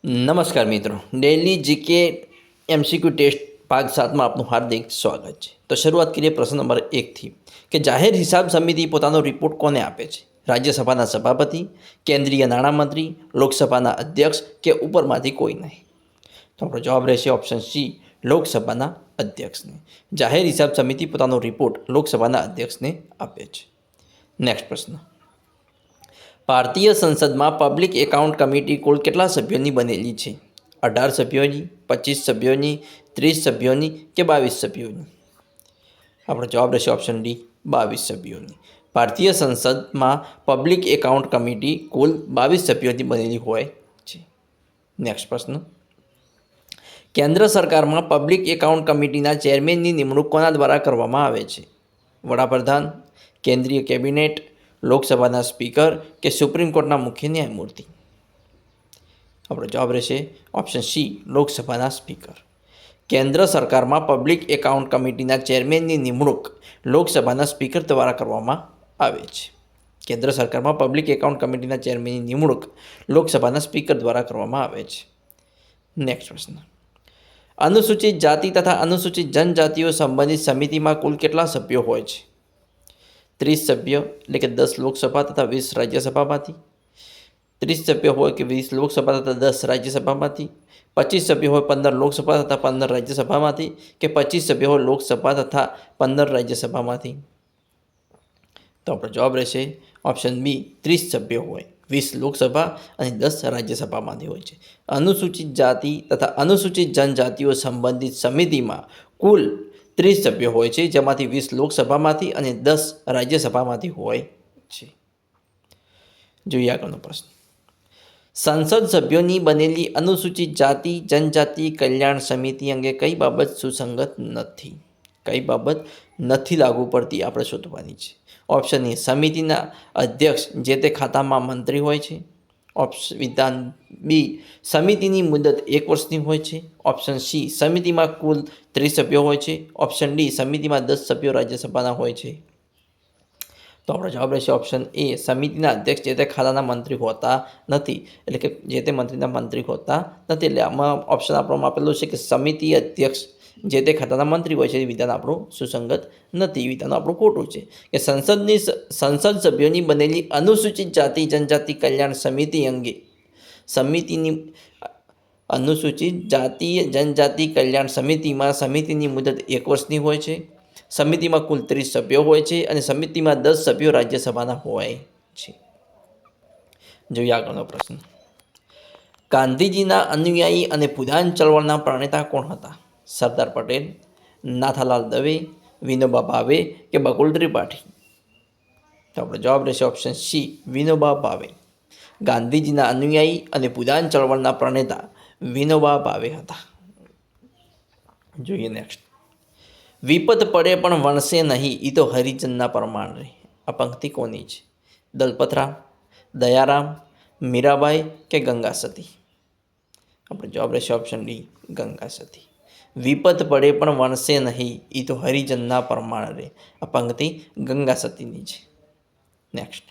નમસ્કાર મિત્રો, daily GK MCQ test ભાગ 7માં આપનું હાર્દિક સ્વાગત છે. તો શરૂઆત કરીએ પ્રશ્ન નંબર 1થી કે જાહેર હિસાબ સમિતિ પોતાનો રિપોર્ટ કોને આપે છે? રાજ્યસભાના સભાપતિ, કેન્દ્રીય નાણામંત્રી, લોકસભાના અધ્યક્ષ કે ઉપરમાંથી કોઈ નહીં? તો આપણો જવાબ રહેશે ઓપ્શન સી, લોકસભાના અધ્યક્ષને. જાહેર હિસાબ સમિતિ પોતાનો રિપોર્ટ લોકસભાના અધ્યક્ષને આપે છે. નેક્સ્ટ પ્રશ્ન, ભારતીય સંસદમાં પબ્લિક એકાઉન્ટ કમિટી કુલ કેટલા સભ્યોની બનેલી છે? 18 સભ્યોની, 25 સભ્યોની, 30 સભ્યોની કે 22 સભ્યોની? આપણો જવાબ રહેશે ઓપ્શન ડી, 22 સભ્યોની. ભારતીય સંસદમાં પબ્લિક એકાઉન્ટ કમિટી કુલ 22 સભ્યોની બનેલી હોય છે. નેક્સ્ટ પ્રશ્ન, કેન્દ્ર સરકારમાં પબ્લિક એકાઉન્ટ કમિટીના ચેરમેનની નિમણૂક કોના દ્વારા કરવામાં આવે છે? વડાપ્રધાન, કેન્દ્રીય કેબિનેટ, લોકસભાના સ્પીકર કે સુપ્રીમ કોર્ટના મુખ્ય ન્યાયમૂર્તિ? આપણો જવાબ રહેશે ઓપ્શન સી, લોકસભાના સ્પીકર. કેન્દ્ર સરકારમાં પબ્લિક એકાઉન્ટ કમિટીના ચેરમેનની નિમણૂક લોકસભાના સ્પીકર દ્વારા કરવામાં આવે છે. કેન્દ્ર સરકારમાં પબ્લિક એકાઉન્ટ કમિટીના ચેરમેનની નિમણૂક લોકસભાના સ્પીકર દ્વારા કરવામાં આવે છે. નેક્સ્ટ પ્રશ્ન, અનુસૂચિત જાતિ તથા અનુસૂચિત જનજાતિઓ સંબંધિત સમિતિમાં કુલ કેટલા સભ્યો હોય છે? 30 સભ્યો એટલે કે 10 લોકસભા તથા 20 રાજ્યસભામાંથી, 30 સભ્યો હોય કે 20 લોકસભા તથા 10 રાજ્યસભામાંથી, 25 સભ્યો હોય 15 લોકસભા તથા 15 રાજ્યસભામાંથી કે 25 સભ્યો હોય લોકસભા તથા 15 રાજ્યસભામાંથી? તો આપણો જવાબ રહેશે ઓપ્શન બી, 30 સભ્યો હોય, 20 લોકસભા અને 10 રાજ્યસભામાંથી હોય છે. અનુસૂચિત જાતિ તથા અનુસૂચિત જનજાતિઓ સંબંધિત સમિતિમાં કુલ 30 સભ્યો હોય છે, જેમાંથી 20 લોકસભામાંથી અને 10 રાજ્યસભામાંથી હોય છે. જોઈએ આગળનો પ્રશ્ન, સંસદ સભ્યોની બનેલી અનુસૂચિત જાતિ જનજાતિ કલ્યાણ સમિતિ અંગે કઈ બાબત સુસંગત નથી? કઈ બાબત નથી લાગુ પડતી આપણે શોધવાની છે. ઓપ્શન એ, સમિતિના અધ્યક્ષ જે તે ખાતામાં મંત્રી હોય છે. વિધાન બી, સમિતિની મુદત 1 વર્ષની હોય છે. ઓપ્શન સી, સમિતિમાં કુલ 30 સભ્યો હોય છે. ઓપ્શન ડી, સમિતિમાં 10 સભ્યો રાજ્યસભાના હોય છે. તો આપણો જવાબ રહેશે ઓપ્શન એ, સમિતિના અધ્યક્ષ જે તે ખાતાના મંત્રી હોતા નથી, એટલે કે જે તે મંત્રીના મંત્રી હોતા નથી. એટલે આમાં ઓપ્શન આપણમાં આપેલું છે કે સમિતિ અધ્યક્ષ જે તે ખાતાના મંત્રી હોય છે. એ વિધાન આપણું સુસંગત નથી, વિધાન આપણું ખોટું છે. કે સંસદ સભ્યોની બનેલી અનુસૂચિત જાતિ જનજાતિ કલ્યાણ સમિતિ અંગે સમિતિની અનુસૂચિત જાતિ જનજાતિ કલ્યાણ સમિતિમાં સમિતિની મુદત 1 વર્ષની હોય છે. સમિતિમાં કુલ 30 સભ્યો હોય છે અને સમિતિમાં 10 સભ્યો રાજ્યસભાના હોય છે. જોઈએ આગળનો પ્રશ્ન, ગાંધીજીના અનુયાયી અને ભૂદાન ચળવળના પ્રણેતા કોણ હતા? સરદાર પટેલ, નાથાલાલ દવે, વિનોબા ભાવે કે બકુલ ત્રિપાઠી? તો આપણો જવાબ રહેશે ઓપ્શન સી, વિનોબા ભાવે. ગાંધીજીના અનુયાયી અને ભૂદાન ચળવળના પ્રણેતા વિનોબા ભાવે હતા. જોઈએ નેક્સ્ટ, વિપત પડે પણ વણસે નહીં, એ તો હરિજનના પરમાણ રે. આ પંક્તિ કોની છે? દલપતરામ, દયારામ, મીરાબાઈ કે ગંગા સતી? આપણો જવાબ રહેશે ઓપ્શન ડી, ગંગા સતી. વિપત પડે પણ વણસે નહીં, એ તો હરિજનના પરમાણ રે. આ પંક્તિ ગંગા સતીની છે. નેક્સ્ટ,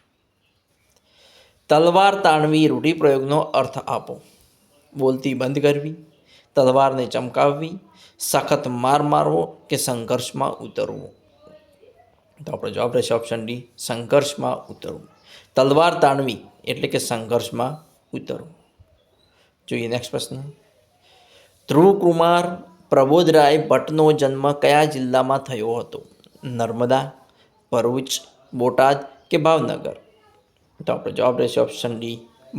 તલવાર તાણવી રૂઢિપ્રયોગનો અર્થ આપો. બોલતી બંધ કરવી, તલવારને ચમકાવવી, સખત માર મારવો કે સંઘર્ષમાં ઉતરવું? તો આપણો જવાબ રહેશે ઓપ્શન ડી, સંઘર્ષમાં ઉતરવું. તલવાર તાણવી એટલે કે સંઘર્ષમાં ઉતરવું. જોઈએ નેક્સ્ટ પ્રશ્ન, ધ્રુવકુમાર પ્રબોધરાય ભટ્ટનો જન્મ કયા જિલ્લામાં થયો હતો? નર્મદા, ભરૂચ, બોટાદ કે ભાવનગર? તો આપણો જવાબ રહેશે ઓપ્શન ડી,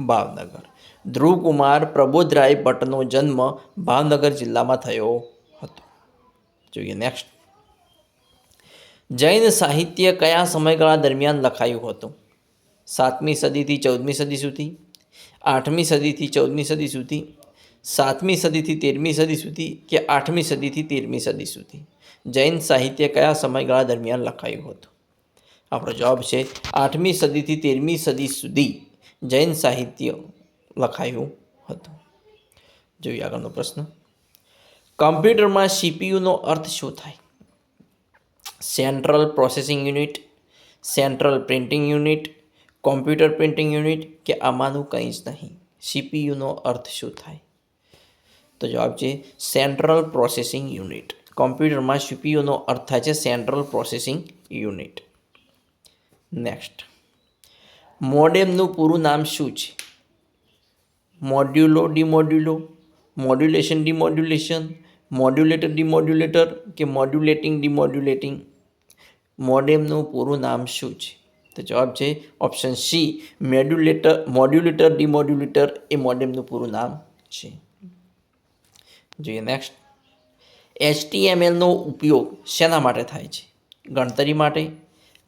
ભાવનગર. ધ્રુવકુમાર પ્રબોધરાય ભટ્ટનો જન્મ ભાવનગર જિલ્લામાં થયો હતો. જોઈએ નેક્સ્ટ, જૈન સાહિત્ય કયા સમયગાળા દરમિયાન લખાયું હતું? 7મી સદીથી 14મી સદી સુધી, 8મી સદીથી 14મી સદી સુધી, 7મી સદીથી 13મી સદી સુધી કે 8મી સદીથી 13મી સદી સુધી? જૈન સાહિત્ય કયા સમયગાળા દરમિયાન લખાયું હતું? આપણો જવાબ છે 8મી સદીથી 13મી સદી સુધી જૈન સાહિત્ય લખાયું હતું. જોઈએ આગળનો પ્રશ્ન, કમ્પ્યુટરમાં સીપીયુનો અર્થ શું થાય? Central processing unit, central printing unit, computer printing unit કે આમાંનું કંઈ જ નહીં? સીપીયુનો અર્થ શું થાય? તો જવાબ છે સેન્ટ્રલ પ્રોસેસિંગ યુનિટ. કોમ્પ્યુટરમાં સીપીયુનો અર્થ થાય છે સેન્ટ્રલ પ્રોસેસિંગ યુનિટ. નેક્સ્ટ, મોડેમનું પૂરું નામ શું છે? મોડ્યુલો ડિમોડ્યુલો, મોડ્યુલેશન ડિમોડ્યુલેશન, મોડ્યુલેટર ડિમોડ્યુલેટર કે મોડ્યુલેટિંગ ડિમોડ્યુલેટિંગ? મોડેમનું પૂરું નામ શું છે? તો જવાબ છે ઓપ્શન સી, મોડ્યુલેટર ડિમોડ્યુલેટર એ મોડેમનું પૂરું નામ છે. જોઈએ નેક્સ્ટ, HTMLનો ઉપયોગ શેના માટે થાય છે? ગણતરી માટે,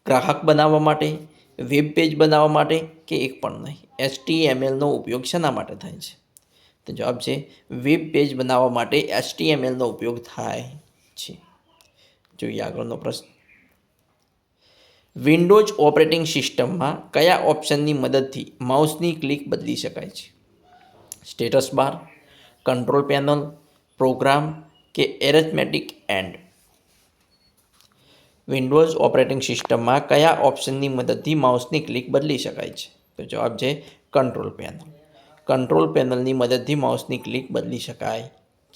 ગ્રાહક બનાવવા માટે, વેબ પેજ બનાવવા માટે કે એક પણ નહીં? HTMLનો ઉપયોગ શેના માટે થાય છે? તો જવાબ છે વેબ પેજ બનાવવા માટે HTMLનો ઉપયોગ થાય છે. જોઈએ આગળનો પ્રશ્ન, વિન્ડોઝ ઓપરેટિંગ સિસ્ટમમાં કયા ઓપ્શનની મદદથી માઉસની ક્લિક બદલી શકાય છે? Status bar, control panel, program કે એરેથમેટિક એન્ડ? વિન્ડોઝ ઓપરેટિંગ સિસ્ટમમાં કયા ઓપ્શનની મદદથી માઉસની ક્લિક બદલી શકાય છે? તો જવાબ છે કંટ્રોલ પેનલ. કંટ્રોલ પેનલની મદદથી માઉસની ક્લિક બદલી શકાય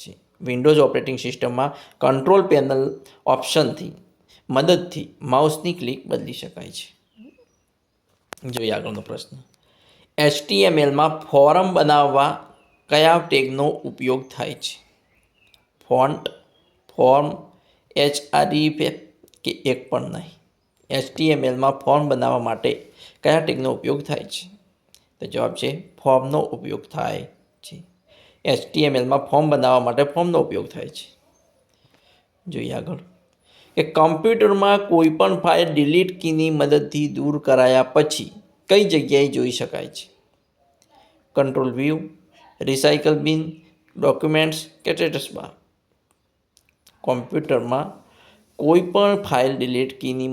છે. વિન્ડોઝ ઓપરેટિંગ સિસ્ટમમાં કંટ્રોલ પેનલ ઓપ્શનથી મદદથી માઉસની ક્લિક બદલી શકાય છે. જોઈએ આગળનો પ્રશ્ન, HTMLમાં ફોર્મ બનાવવા કયા ટેગનો ઉપયોગ થાય છે? ફોન્ટ, ફોર્મ, HREF કે એક પણ નહીં? HTMLમાં ફોર્મ બનાવવા માટે કયા ટેગનો ઉપયોગ થાય છે? તો જવાબ છે ફોર્મનો ઉપયોગ થાય છે. HTMLમાં ફોર્મ બનાવવા માટે ફોર્મનો ઉપયોગ થાય છે. જોઈએ આગળ, કે કમ્પ્યુટરમાં કોઈ પણ ફાઇલ ડિલીટ કીની મદદથી દૂર કરાયા પછી કઈ જગ્યાએ જોઈ શકાય છે? કંટ્રોલ વ્યૂ, રિસાયકલ બિન, ડોક્યુમેન્ટ્સ કે સ્ટેટસ બાર? કોમ્પ્યુટરમાં કોઈ પણ ફાઇલ ડિલીટ કીની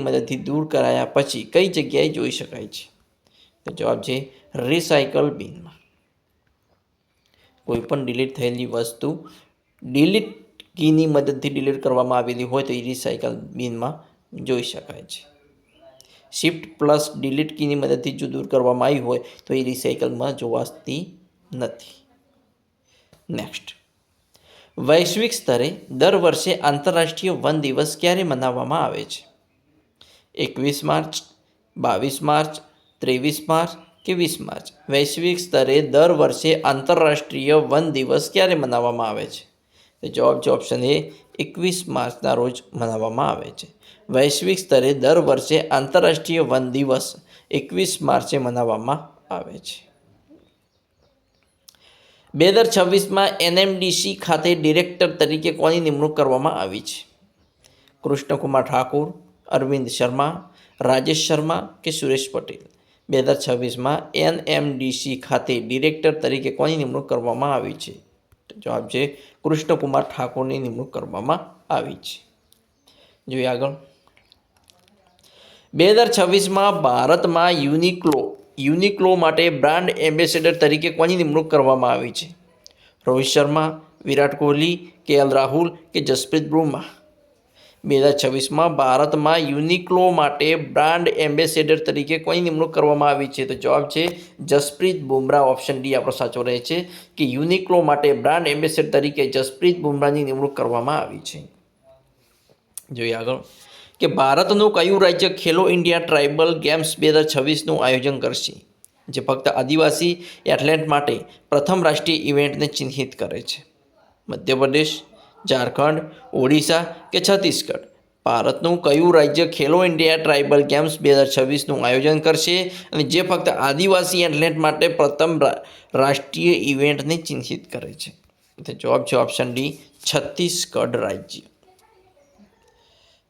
મદદથી દૂર કરાયા પછી કઈ જગ્યાએ જોઈ શકાય છે? તો જવાબ છે રિસાયકલ બિનમાં. કોઈ પણ ડિલીટ થયેલી વસ્તુ ડિલીટ કીની મદદથી ડિલીટ કરવામાં આવેલી હોય તો એ રિસાયકલ બિનમાં જોઈ શકાય છે. શિફ્ટ પ્લસ ડિલીટ કીની મદદથી જો દૂર કરવામાં આવી હોય તો એ રિસાયકલમાં જોવાતી નથી. નેક્સ્ટ, વૈશ્વિક સ્તરે દર વર્ષે આંતરરાષ્ટ્રીય વન દિવસ ક્યારે મનાવવામાં આવે છે? 21 માર્ચ, 22 માર્ચ, 23 માર્ચ કે 20 માર્ચ? વૈશ્વિક સ્તરે દર વર્ષે આંતરરાષ્ટ્રીય વન દિવસ ક્યારે મનાવવામાં આવે છે? તો જવાબ છે ઓપ્શન એ, 21 માર્ચના રોજ મનાવવામાં આવે છે. વૈશ્વિક સ્તરે દર વર્ષે આંતરરાષ્ટ્રીય વન દિવસ 21 માર્ચે મનાવવામાં આવે છે. 2026માં NMDC ખાતે ડિરેક્ટર તરીકે કોની નિમણૂક કરવામાં આવી છે? કૃષ્ણકુમાર ઠાકુર, અરવિંદ શર્મા, રાજેશ શર્મા કે સુરેશ પટેલ? 2026માં NMDC ખાતે ડિરેક્ટર તરીકે કોની નિમણૂક કરવામાં આવી છે? જવાબ છે કૃષ્ણકુમાર ઠાકુરની નિમણૂક કરવામાં આવી છે. જોઈએ આગળ, 2026માં ભારતમાં યુનિક્લો માટે બ્રાન્ડ એમ્બેસેડર તરીકે કોની નિમણૂક કરવામાં આવી છે? રોહિત શર્મા, વિરાટ કોહલી, KL રાહુલ કે જસપ્રીત બુમરાહ? 2026માં ભારતમાં યુનિક્લો માટે બ્રાન્ડ એમ્બેસેડર તરીકે કોની નિમણૂક કરવામાં આવી છે? તો જવાબ છે જસપ્રીત બુમરાહ. ઓપ્શન ડી આપણો સાચો રહે છે કે યુનિક્લો માટે બ્રાન્ડ એમ્બેસેડર તરીકે જસપ્રીત બુમરાહની નિમણૂક કરવામાં આવી છે. જોઈએ આગળ, કે ભારતનું કયું રાજ્ય ખેલો ઇન્ડિયા ટ્રાઇબલ ગેમ્સ 2026નું આયોજન કરશે, જે ફક્ત આદિવાસી એથ્લેટ માટે પ્રથમ રાષ્ટ્રીય ઇવેન્ટને ચિહ્નિત કરે છે? મધ્યપ્રદેશ, ઝારખંડ, ઓડિશા કે છત્તીસગઢ? ભારતનું કયું રાજ્ય ખેલો ઇન્ડિયા ટ્રાઇબલ ગેમ્સ 2026નું આયોજન કરશે અને જે ફક્ત આદિવાસી એથ્લેટ માટે પ્રથમ રાષ્ટ્રીય ઇવેન્ટને ચિહ્નિત કરે છે? તો જવાબ છે ઓપ્શન ડી, છત્તીસગઢ રાજ્ય.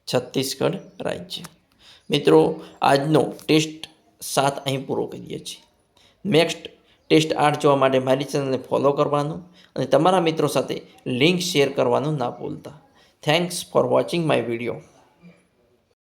છત્તીસગઢ રાજ્ય. મિત્રો, આજનો ટેસ્ટ 7 અહીં પૂરો કરીએ છીએ. નેક્સ્ટ ટેસ્ટ 8 જોવા માટે મારી ચેનલને ફોલો કરવાનું અને તમારા મિત્રો સાથે લિંક શેર કરવાનું ના ભૂલતા. Thanks for watching my video.